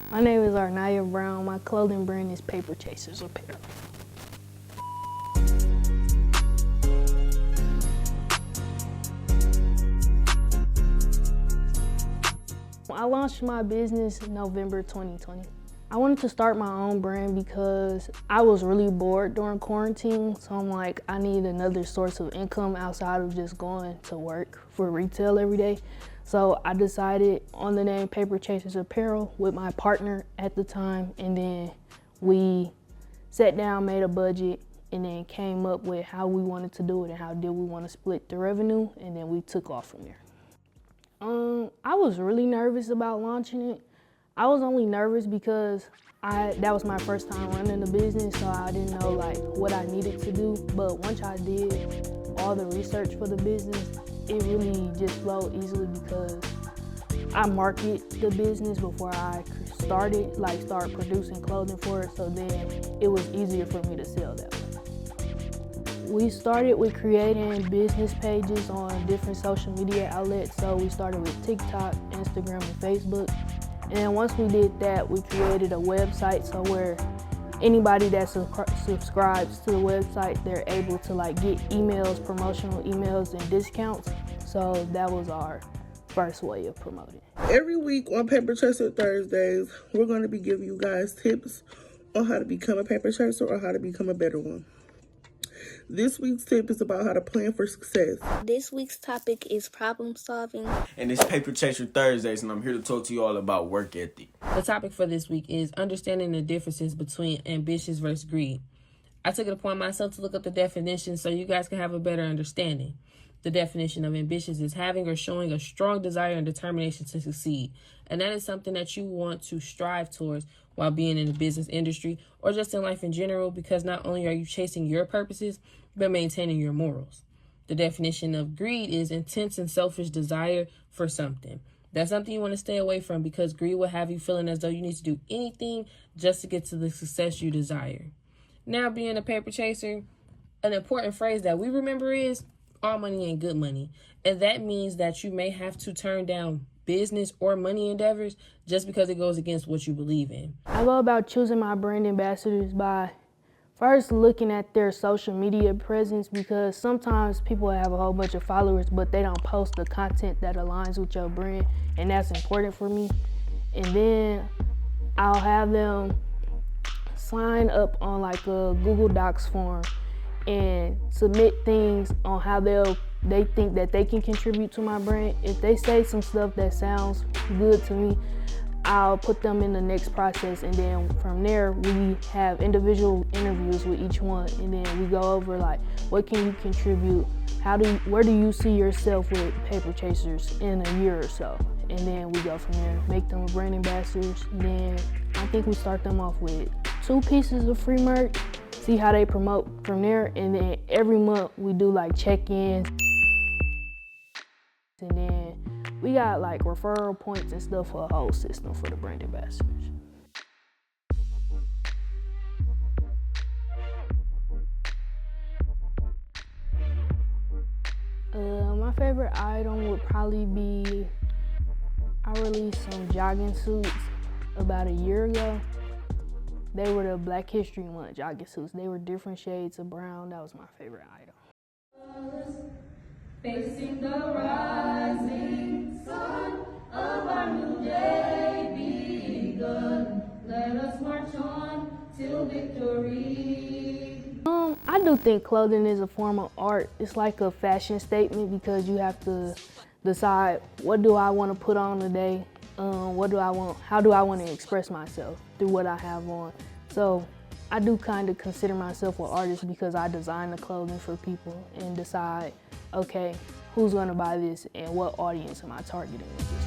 My name is Arnaya Brown. My clothing brand is Paper Chasers Apparel. I launched my business in November 2020. I wanted to start my own brand because I was really bored during quarantine. So I'm like, I need another source of income outside of just going to work for retail every day. So I decided on the name Paper Chasers Apparel with my partner at the time. And then we sat down, made a budget, and then came up with how we wanted to do it and how did we want to split the revenue. And then we took off from there. I was really nervous about launching it. I was only nervous because that was my first time running a business, so I didn't know like what I needed to do. But once I did all the research for the business, it really just flowed easily because I market the business before I start producing clothing for it, so then it was easier for me to sell that way. We started with creating business pages on different social media outlets. So we started with TikTok, Instagram, and Facebook. And then once we did that, we created a website so where anybody that subscribes to the website, they're able to like get emails, promotional emails, and discounts. So that was our first way of promoting. Every week on Paper Chaser Thursdays, we're going to be giving you guys tips on how to become a paper chaser or how to become a better one. This week's tip is about how to plan for success. This week's topic is problem solving. And it's Paper Chaser Thursdays, and I'm here to talk to you all about work ethic. The topic for this week is understanding the differences between ambitious versus greed. I took it upon myself to look up the definition so you guys can have a better understanding. The definition of ambitious is having or showing a strong desire and determination to succeed. And that is something that you want to strive towards while being in the business industry or just in life in general, because not only are you chasing your purposes, but maintaining your morals. The definition of greed is intense and selfish desire for something. That's something you want to stay away from because greed will have you feeling as though you need to do anything just to get to the success you desire. Now, being a paper chaser, an important phrase that we remember is all money ain't good money. And that means that you may have to turn down business or money endeavors just because it goes against what you believe in. I go about choosing my brand ambassadors by first looking at their social media presence, because sometimes people have a whole bunch of followers but they don't post the content that aligns with your brand, and that's important for me. And then I'll have them sign up on like a Google Docs form and submit things on how they think that they can contribute to my brand. If they say some stuff that sounds good to me, I'll put them in the next process, and then from there we have individual interviews with each one, and then we go over like what can you contribute, where do you see yourself with Paper Chasers in a year or so, and then we go from there, make them brand ambassadors. And then I think we start them off with 2 pieces of free merch, see how they promote from there, and then every month we do like check-ins, and then we got like referral points and stuff for a whole system for the brand ambassadors. My favorite item would probably be, I released some jogging suits about a year ago. They were the Black History Month jogging suits. They were different shades of brown. That was my favorite item. Facing the rising sun of our new day begun. Let us march on till victory. I do think clothing is a form of art. It's like a fashion statement because you have to decide, what do I want to put on today? How do I want to express myself through what I have on? So I do kind of consider myself an artist because I design the clothing for people and decide, okay, who's gonna buy this and what audience am I targeting with this?